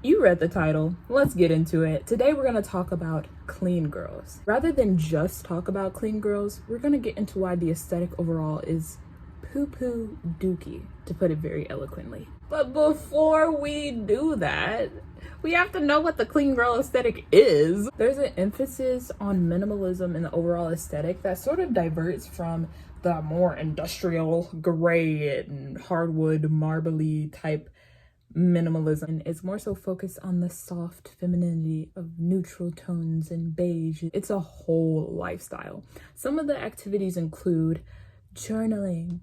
You read the title. Let's get into it. Today we're going to talk about clean girls. Rather than just talk about clean girls, we're going to get into why the aesthetic overall is poo-poo dookie, to put it very eloquently. But before we do that, we have to know what the clean girl aesthetic is. There's an emphasis on minimalism in the overall aesthetic that sort of diverts from the more industrial gray and hardwood marbly type minimalism, and it's more so focused on the soft femininity of neutral tones and beige. It's a whole lifestyle. Some of the activities include journaling,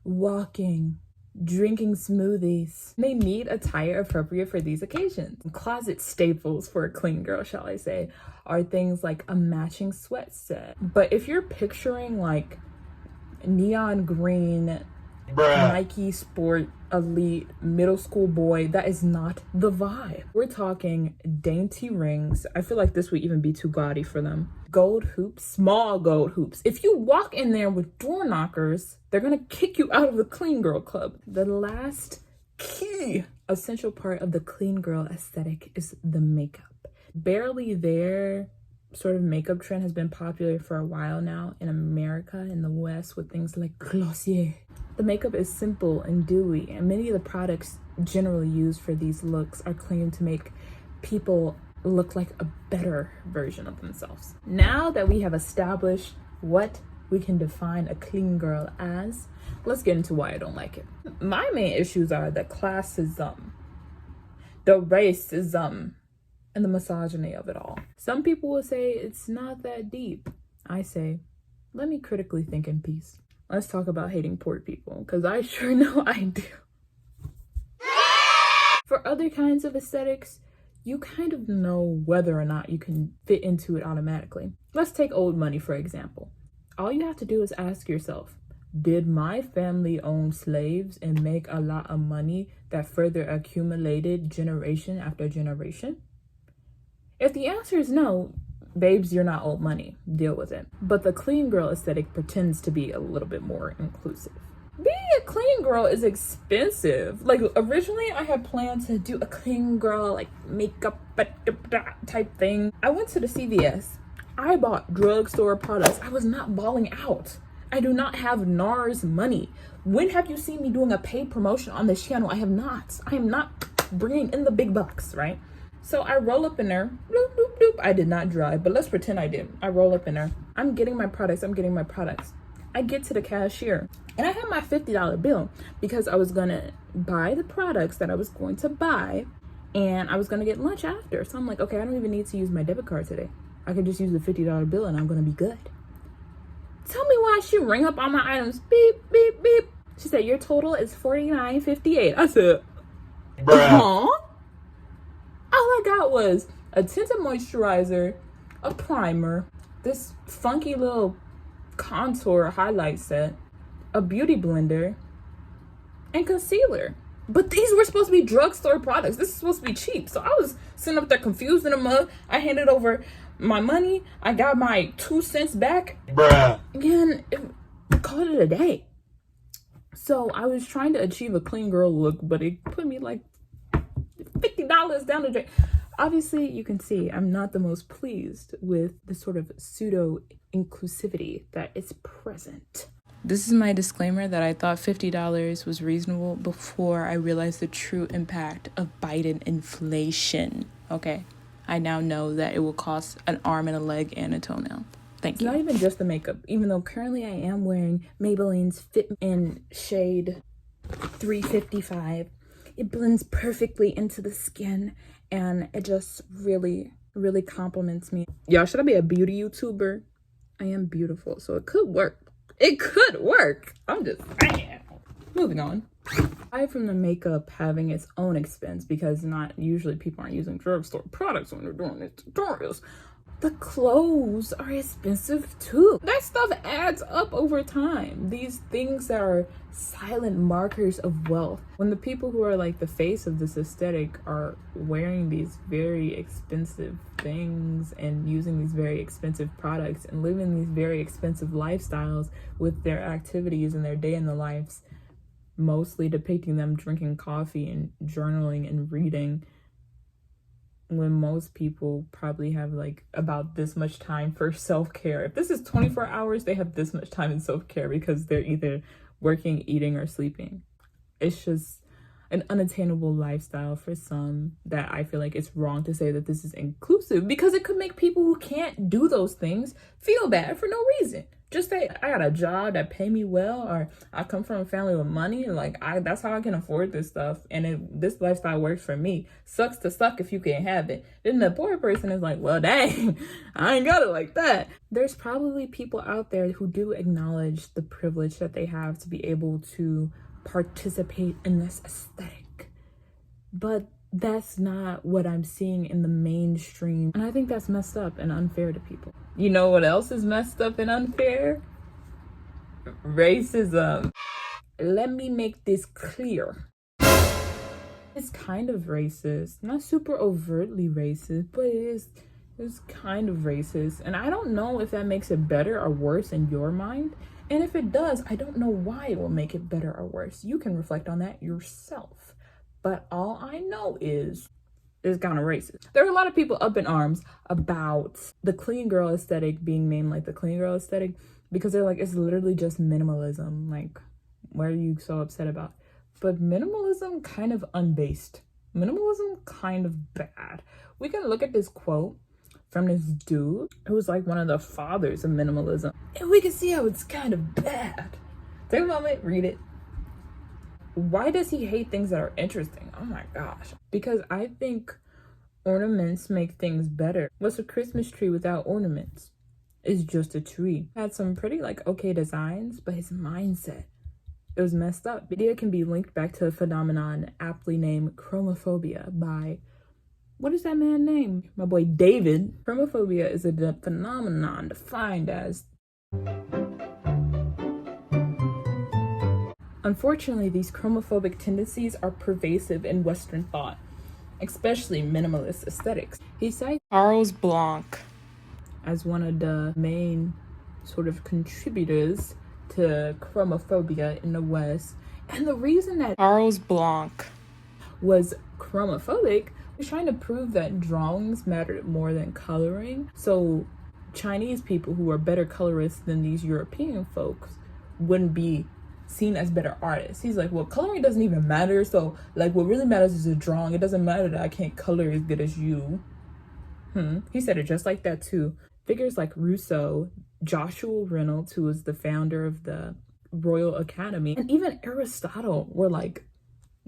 walking, drinking smoothies. They need attire appropriate for these occasions. Closet staples for a clean girl, shall I say, are things like a matching sweat set. But if you're picturing like neon green Nike Sport Elite middle school boy, that is not the vibe. We're talking dainty rings. I feel like this would even be too gaudy for them. Gold hoops, small gold hoops. If you walk in there with door knockers, they're gonna kick you out of the clean girl club. The last key essential part of the clean girl aesthetic is the makeup. Barely There sort of makeup trend has been popular for a while now in America, in the West, with things like Glossier. The makeup is simple and dewy, and many of the products generally used for these looks are claimed to make people look like a better version of themselves. Now that we have established what we can define a clean girl as, let's get into why I don't like it. My main issues are the classism, the racism, and the misogyny of it all. Some people will say it's not that deep. I say, let me critically think in peace. Let's talk about hating poor people, because I sure know I do. For other kinds of aesthetics, you kind of know whether or not you can fit into it automatically. Let's take old money, for example. All you have to do is ask yourself, did my family own slaves and make a lot of money that further accumulated generation after generation? If the answer is no, babes, you're not old money. Deal with it. But the clean girl aesthetic pretends to be a little bit more inclusive. Being a clean girl is expensive. Like, originally I had planned to do a clean girl like makeup type thing. I went to the CVS. I bought drugstore products. I was not balling out. I do not have NARS money. When have you seen me doing a paid promotion on this channel? I have not. I am not bringing in the big bucks, right? So I roll up in there, bloop, bloop, bloop. I did not drive, but let's pretend I did. I roll up in there. I'm getting my products. I get to the cashier and I have my $50 bill because I was gonna buy the products that I was going to buy and I was gonna get lunch after. So I'm like, okay, I don't even need to use my debit card today. I can just use the $50 bill and I'm gonna be good. Tell me why she ring up all my items. Beep, beep, beep. She said, your total is $49.58. I said, huh? All I got was a tinted moisturizer, a primer, this funky little contour highlight set, a beauty blender, and concealer. But these were supposed to be drugstore products. This is supposed to be cheap. So I was sitting up there confused in a mug. I handed over my money. I got my 2 cents back. And called it a day. So I was trying to achieve a clean girl look, but it put me like $50 down the drain. Obviously, you can see I'm not the most pleased with the sort of pseudo inclusivity that is present. This is my disclaimer that I thought $50 was reasonable before I realized the true impact of Biden inflation. Okay, I now know that it will cost an arm and a leg and a toenail. Thank you. It's not even just the makeup, even though currently I am wearing Maybelline's Fit in shade 355. It blends perfectly into the skin and it just really, really compliments me. Y'all, should I be a beauty YouTuber? I am beautiful, so it could work. It could work. I'm just saying. Moving on. Aside from the makeup having its own expense, because not usually people aren't using drugstore products when they're doing these tutorials, the clothes are expensive too. That stuff adds up over time. These things that are silent markers of wealth. When the people who are like the face of this aesthetic are wearing these very expensive things and using these very expensive products and living these very expensive lifestyles with their activities and their day in the lives, mostly depicting them drinking coffee and journaling and reading, when most people probably have like about this much time for self-care. If this is 24 hours, they have this much time in self-care because they're either working, eating, or sleeping. It's just an unattainable lifestyle for some that I feel like it's wrong to say that this is inclusive, because it could make people who can't do those things feel bad for no reason. Just say, I got a job that pay me well, or I come from a family with money, like that's how I can afford this stuff, and this lifestyle works for me. Sucks to suck if you can't have it. Then the poor person is like, well, dang, I ain't got it like that. There's probably people out there who do acknowledge the privilege that they have to be able to participate in this aesthetic, but that's not what I'm seeing in the mainstream, and I think that's messed up and unfair to people. You know what else is messed up and unfair? Racism. Let me make this clear. It's kind of racist, not super overtly racist, but it's kind of racist, and I don't know if that makes it better or worse in your mind. And if it does, I don't know why it will make it better or worse. You can reflect on that yourself. But all I know is it's kind of racist. There are a lot of people up in arms about the clean girl aesthetic being named like the clean girl aesthetic, because they're like, it's literally just minimalism. Like, what are you so upset about? But minimalism kind of unbased. Minimalism kind of bad. We can look at this quote from this dude who was like one of the fathers of minimalism, and we can see how it's kind of bad. Take a moment, read it. Why does he hate things that are interesting? Oh my gosh. Because I think ornaments make things better. What's a Christmas tree without ornaments? It's just a tree. Had some pretty like okay designs, but his mindset, it was messed up. The idea can be linked back to a phenomenon aptly named chromophobia by, what is that man's name? My boy David. Chromophobia is a phenomenon defined as, unfortunately, these chromophobic tendencies are pervasive in Western thought, especially minimalist aesthetics. He cites Charles Blanc as one of the main sort of contributors to chromophobia in the West. And the reason that Charles Blanc was chromophobic was trying to prove that drawings mattered more than coloring. So Chinese people who are better colorists than these European folks wouldn't be seen as better artists. He's like, well, coloring doesn't even matter. So like what really matters is a drawing. It doesn't matter that I can't color as good as you. He said it just like that too. Figures like Rousseau, Joshua Reynolds, who was the founder of the Royal Academy, and even Aristotle were like,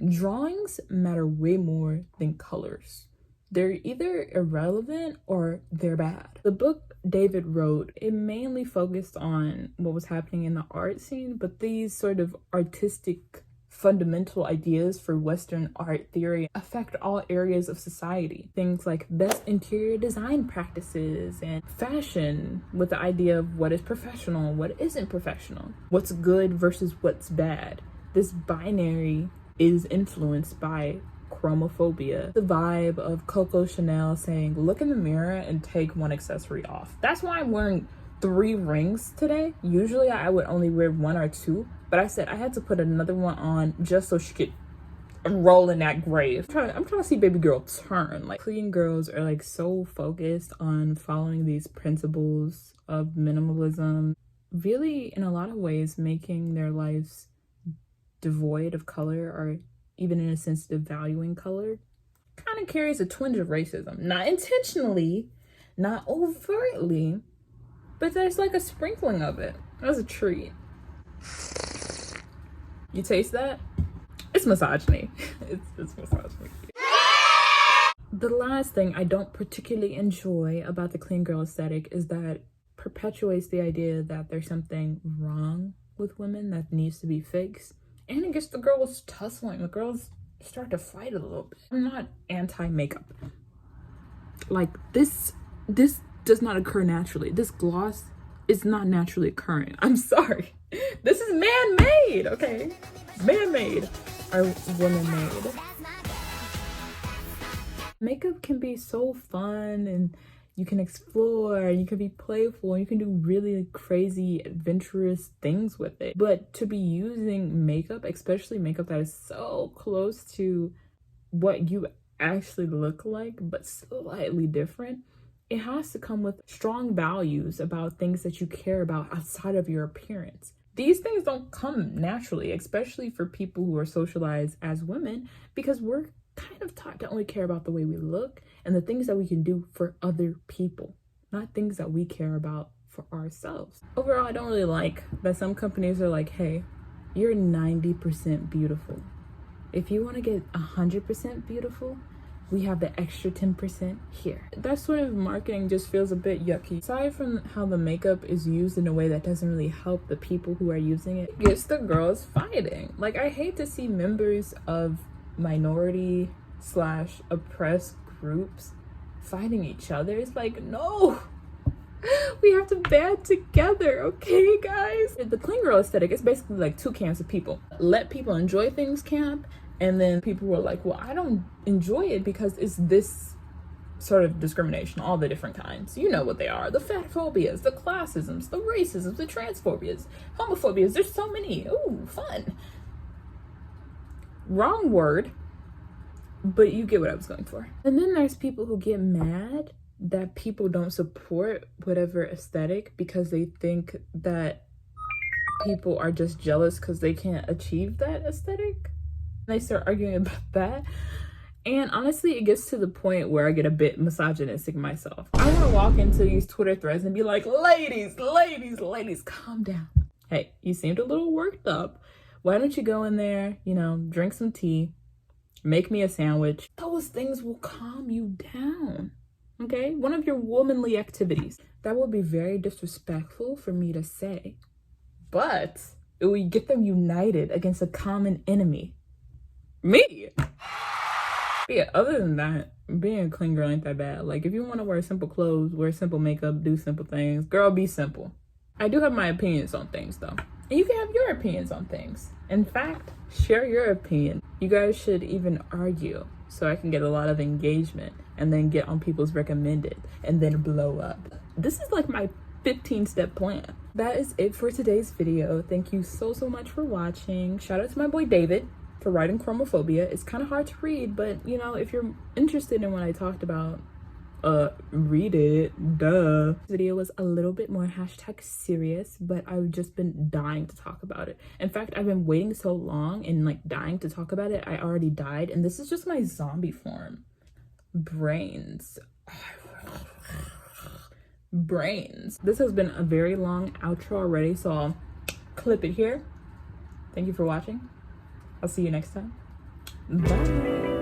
drawings matter way more than colors. They're either irrelevant or they're bad. The book David wrote, it mainly focused on what was happening in the art scene, but these sort of artistic fundamental ideas for Western art theory affect all areas of society. Things like best interior design practices and fashion, with the idea of what is professional and what isn't professional, what's good versus what's bad. This binary is influenced by chromophobia. The vibe of Coco Chanel saying, look in the mirror and take one accessory off. That's why I'm wearing 3 rings today. Usually I would only wear 1 or 2, but I said I had to put another one on just so she could roll in that grave. I'm trying to see baby girl turn. Like, clean girls are like so focused on following these principles of minimalism, really in a lot of ways making their lives devoid of color, or even in a sense devaluing color. Kind of carries a twinge of racism. Not intentionally, not overtly, but there's like a sprinkling of it. That's a treat. You taste that? It's misogyny. It's misogyny. The last thing I don't particularly enjoy about the clean girl aesthetic is that it perpetuates the idea that there's something wrong with women that needs to be fixed. And it gets the girls tussling. The girls start to fight a little bit. I'm not anti-makeup. Like, this does not occur naturally. This gloss is not naturally occurring. I'm sorry. This is man-made, okay? Man-made or woman-made. Makeup can be so fun, and you can explore, you can be playful, you can do really crazy, adventurous things with it. But to be using makeup, especially makeup that is so close to what you actually look like, but slightly different. It has to come with strong values about things that you care about outside of your appearance. These things don't come naturally, especially for people who are socialized as women, because we're kind of taught to only care about the way we look and the things that we can do for other people, not things that we care about for ourselves. Overall, I don't really like that some companies are like, hey, you're 90% beautiful. If you want to get 100% beautiful, we have the extra 10% here. That sort of marketing just feels a bit yucky. Aside from how the makeup is used in a way that doesn't really help the people who are using it, it gets the girls fighting. Like, I hate to see members of minority / oppressed groups fighting each other. It's like, no, we have to band together, okay, guys? The clean girl aesthetic is basically like two camps of people. Let people enjoy things camp, and then people were like, well, I don't enjoy it because it's this sort of discrimination, all the different kinds. You know what they are: the fat phobias, the classisms, the racisms, the transphobias, homophobias. There's so many. Ooh, fun. Wrong word, but you get what I was going for. And then there's people who get mad that people don't support whatever aesthetic because they think that people are just jealous because they can't achieve that aesthetic. They start arguing about that. And honestly, it gets to the point where I get a bit misogynistic myself. I want to walk into these Twitter threads and be like, ladies, calm down. Hey, you seemed a little worked up. Why don't you go in there, drink some tea, make me a sandwich. Those things will calm you down, okay? One of your womanly activities. That would be very disrespectful for me to say, but it would get them united against a common enemy. Me. Yeah, other than that, being a clean girl ain't that bad. Like, if you want to wear simple clothes, wear simple makeup, do simple things, girl, be simple. I do have my opinions on things, though. And you can have your opinions on things. In fact, share your opinion. You guys should even argue so I can get a lot of engagement and then get on people's recommended and then blow up. This is like my 15-step plan. That is it for today's video. Thank you so much for watching. Shout out to my boy David for writing Chromophobia. It's kind of hard to read, but if you're interested in what I talked about, read it, duh. This video was a little bit more #serious, but I've just been dying to talk about it. In fact, I've been waiting so long and like dying to talk about it, I already died, and this is just my zombie form. Brains. Brains. This has been a very long outro already, so I'll clip it here. Thank you for watching. I'll see you next time. Bye.